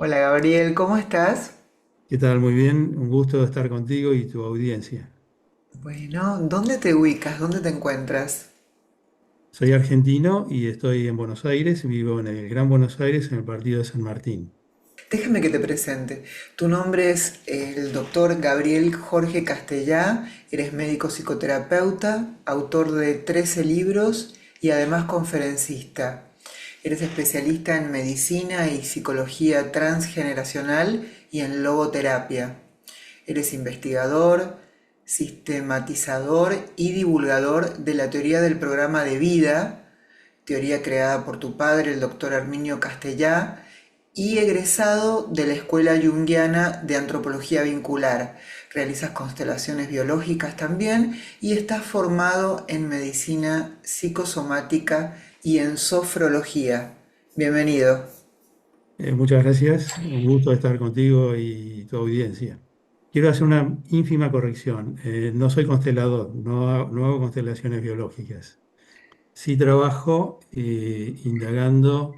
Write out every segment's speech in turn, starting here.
Hola Gabriel, ¿cómo estás? ¿Qué tal? Muy bien, un gusto estar contigo y tu audiencia. Bueno, ¿dónde te ubicas? ¿Dónde te encuentras? Soy argentino y estoy en Buenos Aires, vivo en el Gran Buenos Aires, en el partido de San Martín. Déjame que te presente. Tu nombre es el doctor Gabriel Jorge Castellá, eres médico psicoterapeuta, autor de 13 libros y además conferencista. Eres especialista en medicina y psicología transgeneracional y en logoterapia. Eres investigador, sistematizador y divulgador de la teoría del programa de vida, teoría creada por tu padre, el doctor Arminio Castellá, y egresado de la Escuela Junguiana de Antropología Vincular. Realizas constelaciones biológicas también y estás formado en medicina psicosomática y en sofrología. Bienvenido. Muchas gracias, un gusto estar contigo y tu audiencia. Quiero hacer una ínfima corrección. No soy constelador, no hago constelaciones biológicas. Sí trabajo indagando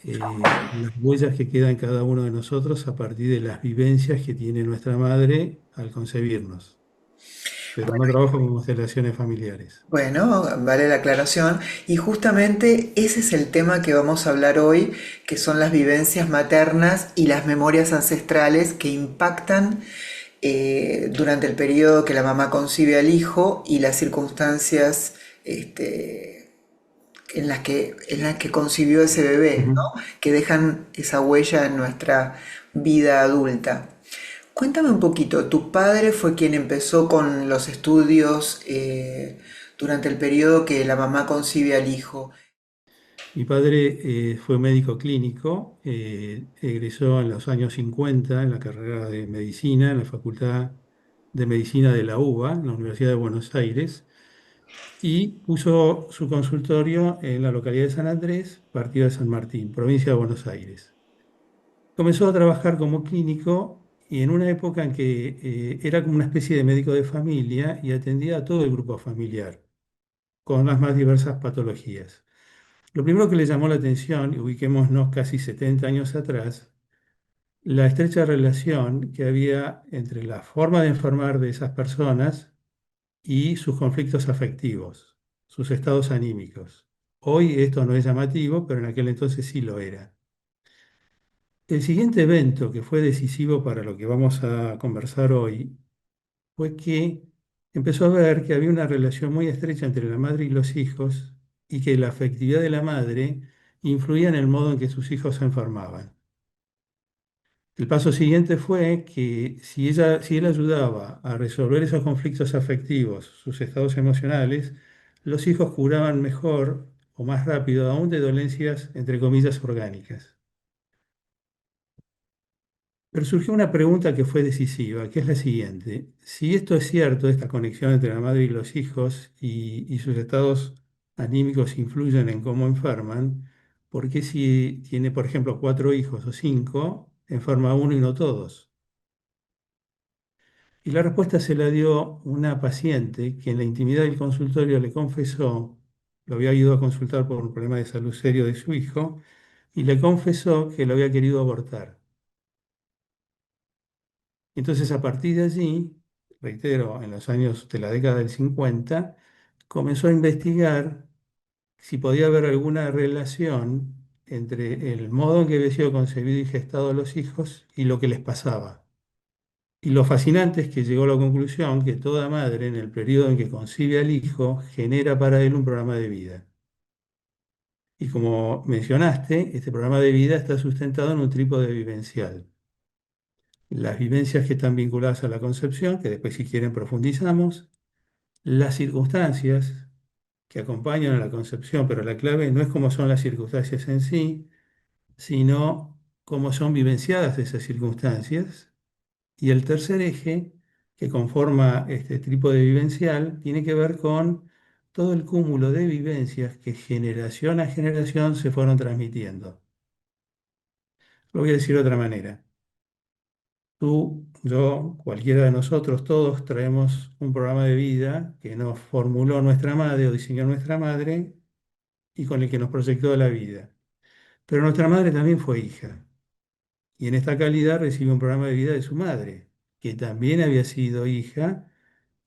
las huellas que quedan en cada uno de nosotros a partir de las vivencias que tiene nuestra madre al concebirnos, pero no trabajo con constelaciones familiares. Bueno, vale la aclaración. Y justamente ese es el tema que vamos a hablar hoy, que son las vivencias maternas y las memorias ancestrales que impactan durante el periodo que la mamá concibe al hijo y las circunstancias en las que concibió ese bebé, Ujú. ¿no? Que dejan esa huella en nuestra vida adulta. Cuéntame un poquito, tu padre fue quien empezó con los estudios durante el periodo que la mamá concibe al hijo. Mi padre fue médico clínico, egresó en los años 50 en la carrera de medicina en la Facultad de Medicina de la UBA, en la Universidad de Buenos Aires, y puso su consultorio en la localidad de San Andrés, partido de San Martín, provincia de Buenos Aires. Comenzó a trabajar como clínico y en una época en que era como una especie de médico de familia y atendía a todo el grupo familiar, con las más diversas patologías. Lo primero que le llamó la atención, y ubiquémonos casi 70 años atrás, la estrecha relación que había entre la forma de enfermar de esas personas y sus conflictos afectivos, sus estados anímicos. Hoy esto no es llamativo, pero en aquel entonces sí lo era. El siguiente evento que fue decisivo para lo que vamos a conversar hoy fue que empezó a ver que había una relación muy estrecha entre la madre y los hijos y que la afectividad de la madre influía en el modo en que sus hijos se enfermaban. El paso siguiente fue que si él ayudaba a resolver esos conflictos afectivos, sus estados emocionales, los hijos curaban mejor o más rápido aún de dolencias, entre comillas, orgánicas. Pero surgió una pregunta que fue decisiva, que es la siguiente. Si esto es cierto, esta conexión entre la madre y los hijos y sus estados anímicos influyen en cómo enferman, ¿por qué si tiene, por ejemplo, cuatro hijos o cinco, enferma uno y no todos? Y la respuesta se la dio una paciente que en la intimidad del consultorio le confesó, lo había ido a consultar por un problema de salud serio de su hijo, y le confesó que lo había querido abortar. Entonces, a partir de allí, reitero, en los años de la década del 50, comenzó a investigar si podía haber alguna relación entre el modo en que había sido concebido y gestado a los hijos y lo que les pasaba. Y lo fascinante es que llegó a la conclusión que toda madre, en el periodo en que concibe al hijo, genera para él un programa de vida. Y como mencionaste, este programa de vida está sustentado en un trípode vivencial. Las vivencias que están vinculadas a la concepción, que después si quieren profundizamos, las circunstancias que acompañan a la concepción, pero la clave no es cómo son las circunstancias en sí, sino cómo son vivenciadas esas circunstancias. Y el tercer eje que conforma este trípode vivencial tiene que ver con todo el cúmulo de vivencias que generación a generación se fueron transmitiendo. Lo voy a decir de otra manera. Tú, yo, cualquiera de nosotros, todos traemos un programa de vida que nos formuló nuestra madre o diseñó nuestra madre y con el que nos proyectó la vida. Pero nuestra madre también fue hija. Y en esta calidad recibe un programa de vida de su madre, que también había sido hija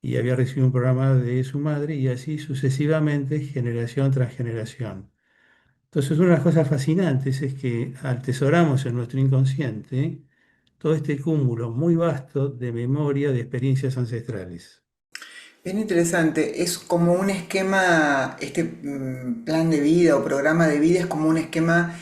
y había recibido un programa de su madre y así sucesivamente, generación tras generación. Entonces, una de las cosas fascinantes es que atesoramos en nuestro inconsciente todo este cúmulo muy vasto de memoria de experiencias ancestrales. Bien interesante, es como un esquema, este plan de vida o programa de vida es como un esquema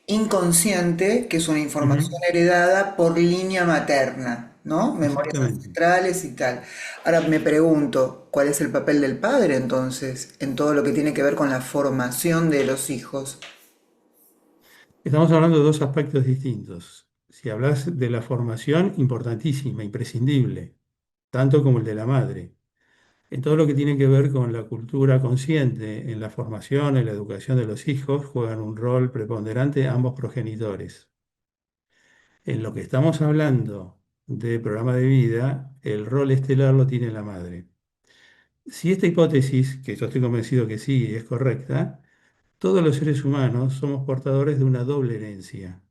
inconsciente, que es una información Ujú. heredada por línea materna, ¿no? Memorias Exactamente. ancestrales y tal. Ahora me pregunto, ¿cuál es el papel del padre entonces en todo lo que tiene que ver con la formación de los hijos? Estamos hablando de dos aspectos distintos. Si hablas de la formación, importantísima, imprescindible, tanto como el de la madre. En todo lo que tiene que ver con la cultura consciente, en la formación, en la educación de los hijos, juegan un rol preponderante ambos progenitores. En lo que estamos hablando de programa de vida, el rol estelar lo tiene la madre. Si esta hipótesis, que yo estoy convencido que sí, es correcta, todos los seres humanos somos portadores de una doble herencia.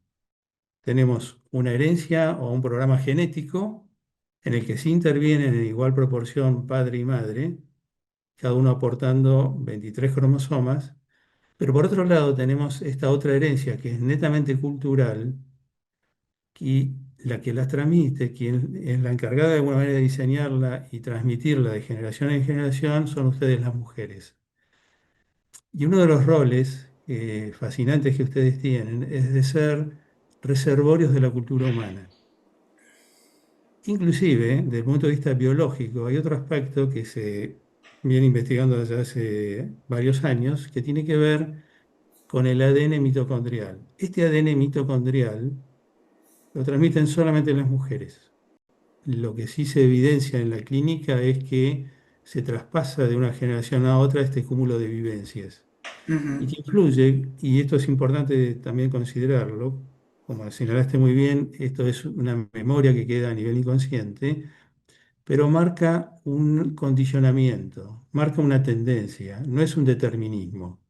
Tenemos una herencia o un programa genético en el que sí intervienen en igual proporción padre y madre, cada uno aportando 23 cromosomas, pero por otro lado tenemos esta otra herencia que es netamente cultural y la que las transmite, quien es la encargada de alguna manera de diseñarla y transmitirla de generación en generación, son ustedes las mujeres. Y uno de los roles fascinantes que ustedes tienen es de ser reservorios de la cultura humana. Inclusive, desde el punto de vista biológico, hay otro aspecto que se viene investigando desde hace varios años que tiene que ver con el ADN mitocondrial. Este ADN mitocondrial lo transmiten solamente las mujeres. Lo que sí se evidencia en la clínica es que se traspasa de una generación a otra este cúmulo de vivencias y Ujú. que influye, y esto es importante también considerarlo, como señalaste muy bien, esto es una memoria que queda a nivel inconsciente, pero marca un condicionamiento, marca una tendencia, no es un determinismo.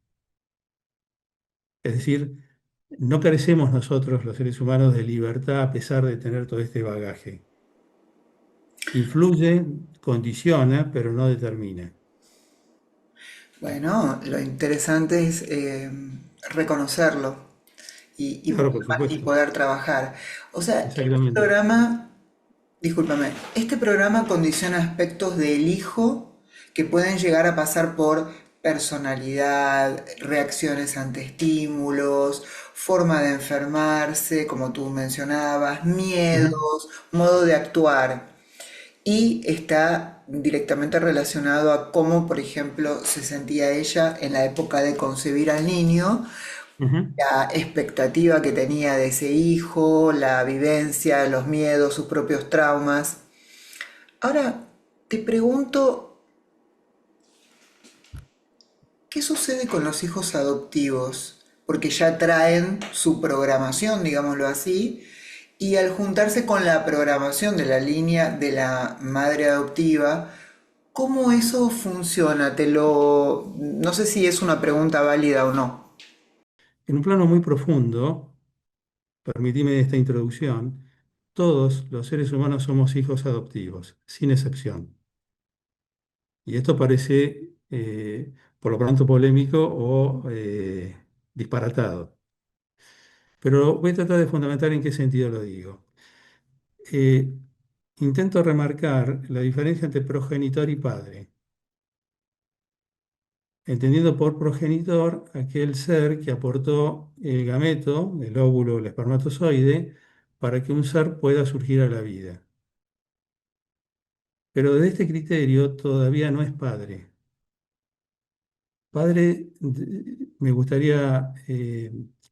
Es decir, no carecemos nosotros, los seres humanos, de libertad a pesar de tener todo este bagaje. Influye, condiciona, pero no determina. Bueno, lo interesante es reconocerlo Claro, por y supuesto, poder trabajar. O sea, este exactamente. programa, discúlpame, este programa condiciona aspectos del hijo que pueden llegar a pasar por personalidad, reacciones ante estímulos, forma de enfermarse, como tú mencionabas, Ujú, miedos, modo de actuar. Y está directamente relacionado a cómo, por ejemplo, se sentía ella en la época de concebir al niño, ujú. la expectativa que tenía de ese hijo, la vivencia, los miedos, sus propios traumas. Ahora, te pregunto, ¿qué sucede con los hijos adoptivos? Porque ya traen su programación, digámoslo así, y al juntarse con la programación de la línea de la madre adoptiva, ¿cómo eso funciona? No sé si es una pregunta válida o no. En un plano muy profundo, permitime esta introducción, todos los seres humanos somos hijos adoptivos, sin excepción. Y esto parece, por lo pronto, polémico o disparatado. Pero voy a tratar de fundamentar en qué sentido lo digo. Eh, Intento remarcar la diferencia entre progenitor y padre, entendiendo por progenitor aquel ser que aportó el gameto, el óvulo, el espermatozoide, para que un ser pueda surgir a la vida. Pero desde este criterio todavía no es padre. Padre, me gustaría,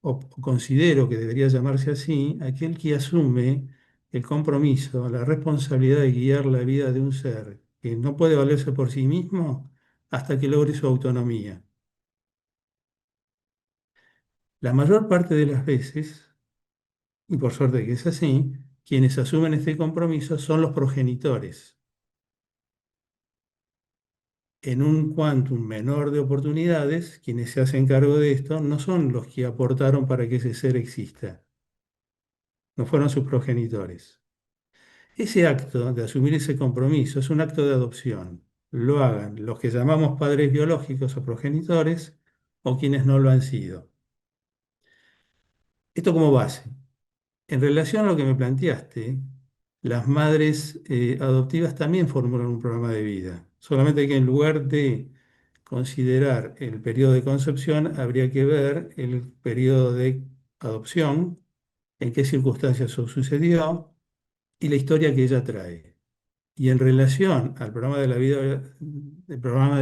o considero que debería llamarse así, aquel que asume el compromiso, la responsabilidad de guiar la vida de un ser que no puede valerse por sí mismo hasta que logre su autonomía. La mayor parte de las veces, y por suerte que es así, quienes asumen este compromiso son los progenitores. En un quantum menor de oportunidades, quienes se hacen cargo de esto no son los que aportaron para que ese ser exista. no fueron sus progenitores. Ese acto de asumir ese compromiso es un acto de adopción. Lo hagan los que llamamos padres biológicos o progenitores o quienes no lo han sido. Esto como base. En relación a lo que me planteaste, las madres adoptivas también formulan un programa de vida. Solamente que en lugar de considerar el periodo de concepción, habría que ver el periodo de adopción, en qué circunstancias eso sucedió y la historia que ella trae. Y en relación al programa de la vida, el programa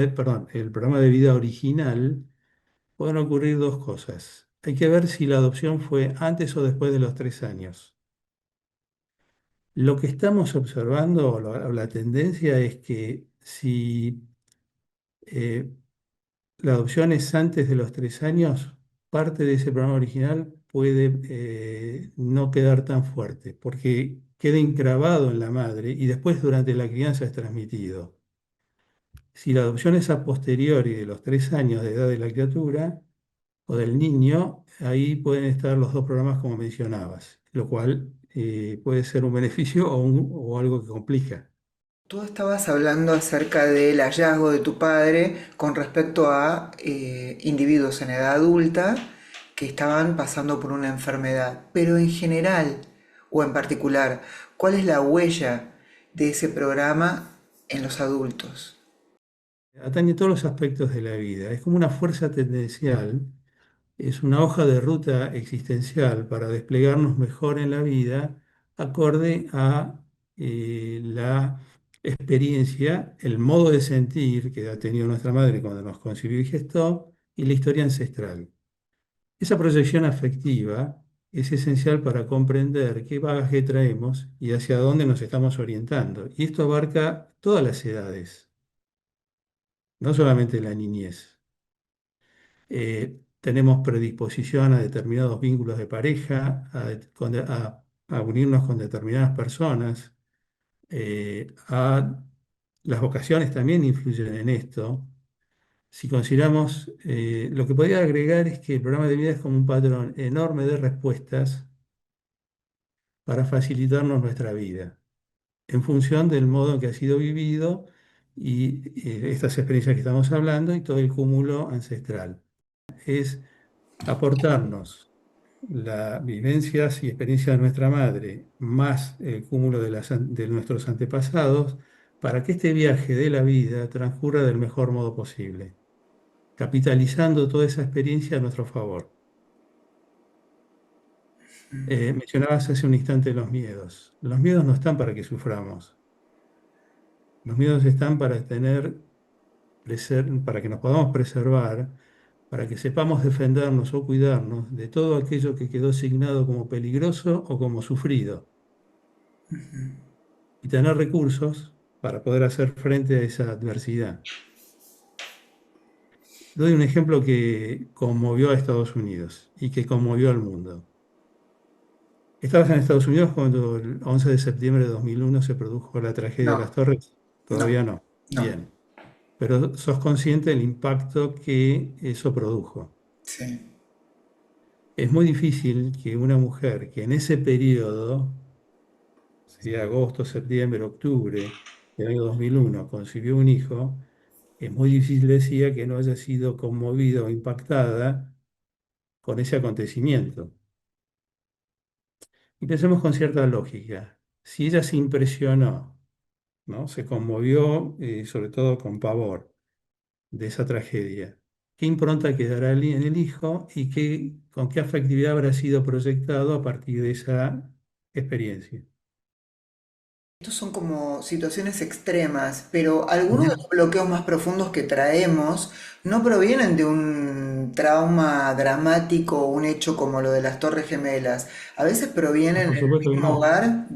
de vida original, pueden ocurrir dos cosas. Hay que ver si la adopción fue antes o después de los 3 años. Lo que estamos observando, o la tendencia es que si eh, la adopción es antes de los 3 años, parte de ese programa original puede no quedar tan fuerte, porque queda encravado en la madre y después durante la crianza es transmitido. Si la adopción es a posteriori de los 3 años de edad de la criatura o del niño, ahí pueden estar los dos programas como mencionabas, lo cual puede ser un beneficio o algo que complica. Tú estabas hablando acerca del hallazgo de tu padre con respecto a individuos en edad adulta que estaban pasando por una enfermedad, pero en general o en particular, ¿cuál es la huella de ese programa en los adultos? Atañe todos los aspectos de la vida. Es como una fuerza tendencial, es una hoja de ruta existencial para desplegarnos mejor en la vida, acorde a la experiencia, el modo de sentir que ha tenido nuestra madre cuando nos concibió y gestó, y la historia ancestral. Esa proyección afectiva es esencial para comprender qué bagaje traemos y hacia dónde nos estamos orientando. Y esto abarca todas las edades, no solamente la niñez. Tenemos predisposición a determinados vínculos de pareja, a unirnos con determinadas personas. Las vocaciones también influyen en esto. Si consideramos, lo que podría agregar es que el programa de vida es como un patrón enorme de respuestas para facilitarnos nuestra vida, en función del modo en que ha sido vivido y estas experiencias que estamos hablando y todo el cúmulo ancestral. Es aportarnos las vivencias y experiencias de nuestra madre, más el cúmulo de nuestros antepasados, para que este viaje de la vida transcurra del mejor modo posible, capitalizando toda esa experiencia a nuestro favor. Mencionabas hace un instante los miedos. Los miedos no están para que suframos. Los miedos están para que nos podamos preservar, para que sepamos defendernos o cuidarnos de todo aquello que quedó asignado como peligroso o como sufrido, y tener recursos para poder hacer frente a esa adversidad. Doy un ejemplo que conmovió a Estados Unidos y que conmovió al mundo. ¿Estabas en Estados Unidos cuando el 11 de septiembre de 2001 se produjo la tragedia de las No, Torres? no, Todavía no. no, Bien. Pero sos consciente del impacto que eso produjo. sí. Es muy difícil que una mujer que en ese periodo, sería agosto, septiembre, octubre del año 2001, concibió un hijo, es muy difícil, decía, que no haya sido conmovida o impactada con ese acontecimiento. Y pensemos con cierta lógica. Si ella se impresionó, ¿no? Se conmovió, sobre todo con pavor, de esa tragedia, ¿qué impronta quedará en el hijo y con qué afectividad habrá sido proyectado a partir de esa experiencia? Estos son como situaciones extremas, pero algunos de Ujú. los bloqueos más profundos que traemos no provienen de un trauma dramático o un hecho como lo de las Torres Gemelas. A veces No, provienen por en el supuesto que mismo no. hogar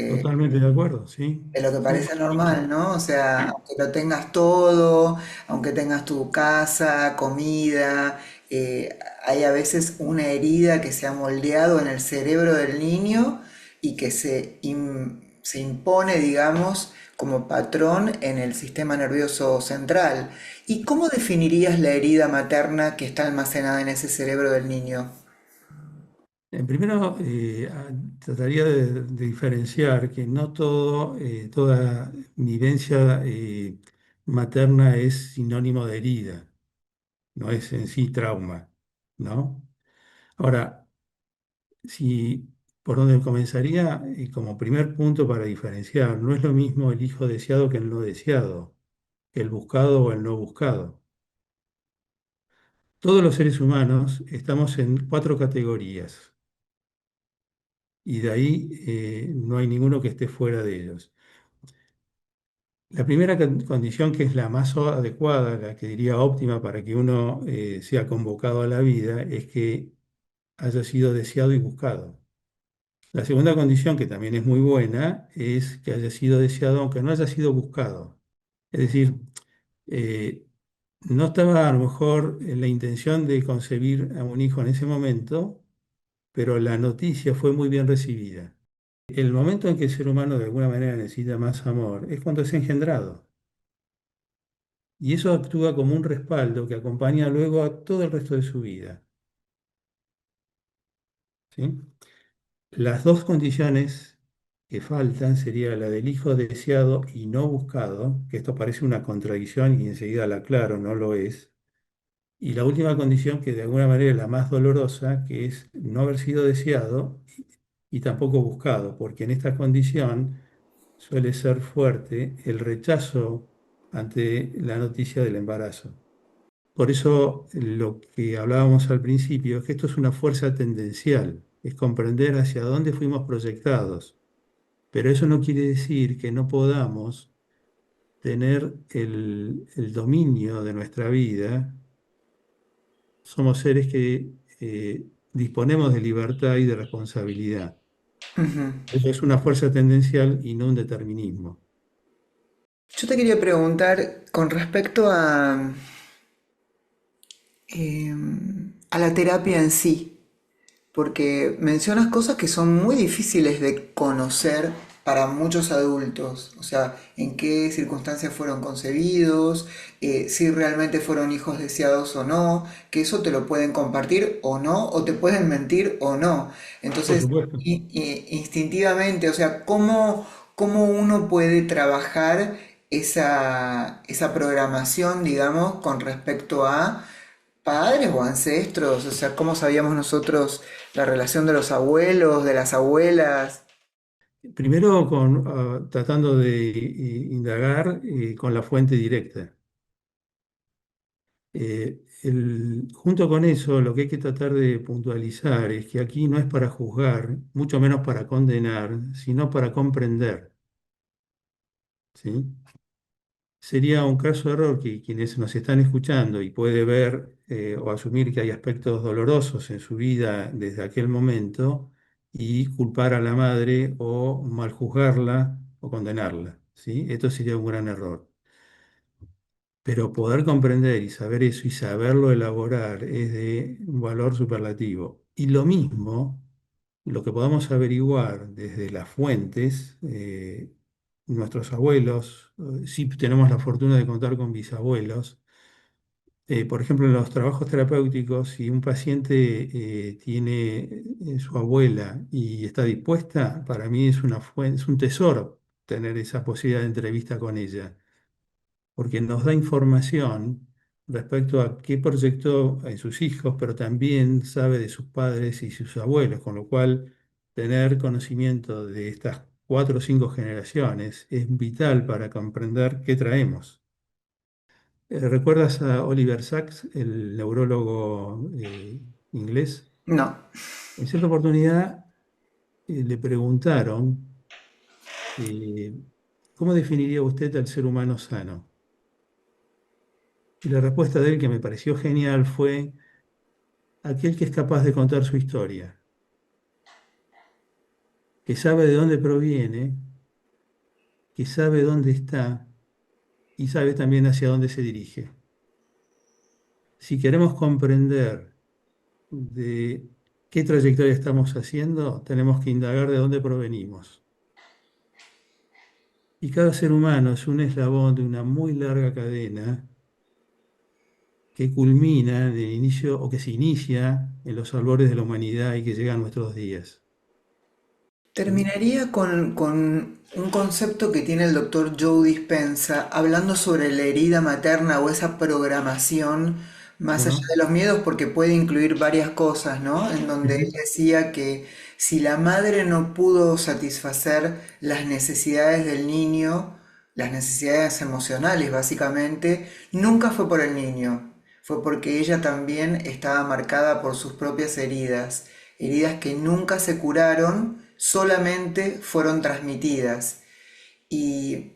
Totalmente de acuerdo, sí. de lo que Sí, parece normal, ¿no? O sea, aunque lo tengas todo, aunque tengas tu casa, comida, hay a veces una herida que se ha moldeado en el cerebro del niño y que se impone, digamos, como patrón en el sistema nervioso central. ¿Y cómo definirías la herida materna que está almacenada en ese cerebro del niño? Primero, trataría de diferenciar que no toda vivencia materna es sinónimo de herida, no es en sí trauma, ¿no? Ahora, si por donde comenzaría, como primer punto para diferenciar, no es lo mismo el hijo deseado que el no deseado, que el buscado o el no buscado. Todos los seres humanos estamos en cuatro categorías y de ahí no hay ninguno que esté fuera de ellos. La primera condición, que es la más adecuada, la que diría óptima para que uno sea convocado a la vida, es que haya sido deseado y buscado. La segunda condición, que también es muy buena, es que haya sido deseado aunque no haya sido buscado. Es decir, eh, no estaba a lo mejor en la intención de concebir a un hijo en ese momento, pero la noticia fue muy bien recibida. El momento en que el ser humano de alguna manera necesita más amor es cuando es engendrado. Y eso actúa como un respaldo que acompaña luego a todo el resto de su vida. ¿Sí? Las dos condiciones que faltan sería la del hijo deseado y no buscado, que esto parece una contradicción y enseguida la aclaro, no lo es. Y la última condición, que de alguna manera es la más dolorosa, que es no haber sido deseado y tampoco buscado, porque en esta condición suele ser fuerte el rechazo ante la noticia del embarazo. Por eso lo que hablábamos al principio es que esto es una fuerza tendencial, es comprender hacia dónde fuimos proyectados, pero eso no quiere decir que no podamos tener el dominio de nuestra vida. Somos seres que disponemos de libertad y de responsabilidad. Ujú. Eso es una fuerza tendencial y no un determinismo. Yo te quería preguntar con respecto a la terapia en sí, porque mencionas cosas que son muy difíciles de conocer para muchos adultos, o sea, en qué circunstancias fueron concebidos, si realmente fueron hijos deseados o no, que eso te lo pueden compartir o no, o te pueden mentir o no. Por Entonces, supuesto. instintivamente, o sea, ¿cómo uno puede trabajar esa programación, digamos, con respecto a padres o ancestros? O sea, ¿cómo sabíamos nosotros la relación de los abuelos, de las abuelas? Primero tratando de indagar con la fuente directa. Junto con eso, lo que hay que tratar de puntualizar es que aquí no es para juzgar, mucho menos para condenar, sino para comprender, ¿sí? Sería un caso de error que quienes nos están escuchando y puede ver o asumir que hay aspectos dolorosos en su vida desde aquel momento y culpar a la madre o mal juzgarla o condenarla, ¿sí? Esto sería un gran error. Pero poder comprender y saber eso y saberlo elaborar es de un valor superlativo. Y lo mismo, lo que podamos averiguar desde las fuentes, nuestros abuelos, si tenemos la fortuna de contar con bisabuelos, por ejemplo, en los trabajos terapéuticos, si un paciente tiene su abuela y está dispuesta, para mí es una es un tesoro tener esa posibilidad de entrevista con ella porque nos da información respecto a qué proyectó en sus hijos, pero también sabe de sus padres y sus abuelos, con lo cual tener conocimiento de estas cuatro o cinco generaciones es vital para comprender qué traemos. ¿Recuerdas a Oliver Sacks, el neurólogo inglés? No. En cierta oportunidad le preguntaron, eh, ¿cómo definiría usted al ser humano sano? Y la respuesta de él, que me pareció genial, fue aquel que es capaz de contar su historia, que sabe de dónde proviene, que sabe dónde está y sabe también hacia dónde se dirige. Si queremos comprender de qué trayectoria estamos haciendo, tenemos que indagar de dónde provenimos. Y cada ser humano es un eslabón de una muy larga cadena que culmina en el inicio o que se inicia en los albores de la humanidad y que llega a nuestros días. ¿Sí? Terminaría con un concepto que tiene el doctor Joe Dispenza, hablando sobre la herida materna o esa programación más allá ¿Cómo de los miedos, porque puede incluir varias cosas, ¿no? En donde él no? decía que si la madre no pudo satisfacer las necesidades del niño, las necesidades emocionales básicamente, nunca fue por el niño, fue porque ella también estaba marcada por sus propias heridas, heridas que nunca se curaron, solamente fueron transmitidas. Y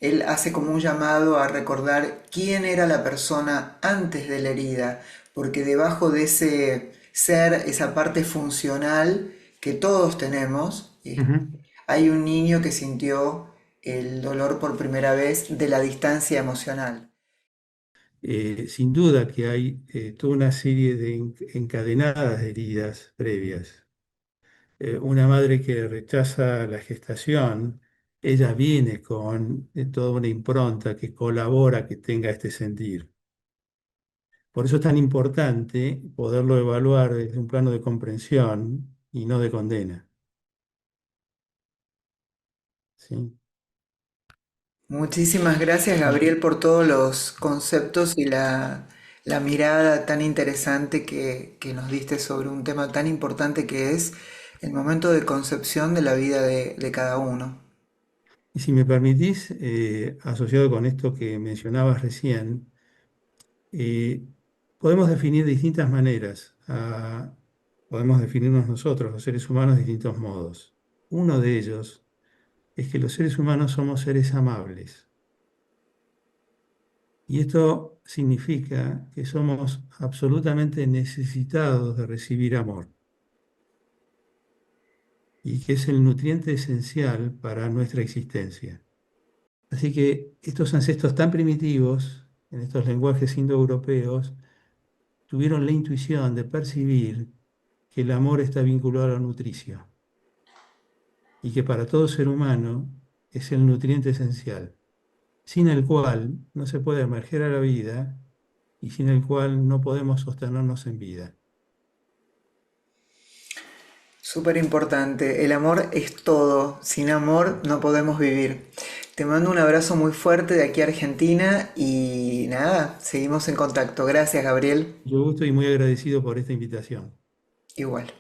él hace como un llamado a recordar quién era la persona antes de la herida, porque debajo de ese ser, esa parte funcional que todos tenemos, Ujú. hay un niño que sintió el dolor por primera vez de la distancia emocional. Sin duda que hay toda una serie de encadenadas heridas previas. Una madre que rechaza la gestación, ella viene con toda una impronta que colabora que tenga este sentir. Por eso es tan importante poderlo evaluar desde un plano de comprensión y no de condena. ¿Sí? Muchísimas gracias, Gabriel, por todos los conceptos y la mirada tan interesante que nos diste sobre un tema tan importante que es el momento de concepción de la vida de cada uno. Y si me permitís, asociado con esto que mencionabas recién, eh, podemos definir de distintas maneras, podemos definirnos nosotros, los seres humanos, de distintos modos. Uno de ellos es que los seres humanos somos seres amables. Y esto significa que somos absolutamente necesitados de recibir amor y que es el nutriente esencial para nuestra existencia. Así que estos ancestros tan primitivos, en estos lenguajes indoeuropeos, tuvieron la intuición de percibir que el amor está vinculado a la nutrición y que para todo ser humano es el nutriente esencial, sin el cual no se puede emerger a la vida y sin el cual no podemos sostenernos en vida. Súper importante, el amor es todo, sin amor no podemos vivir. Te mando un abrazo muy fuerte de aquí a Argentina y nada, seguimos en contacto. Gracias, Gabriel. Yo gusto y muy agradecido por esta invitación. Igual.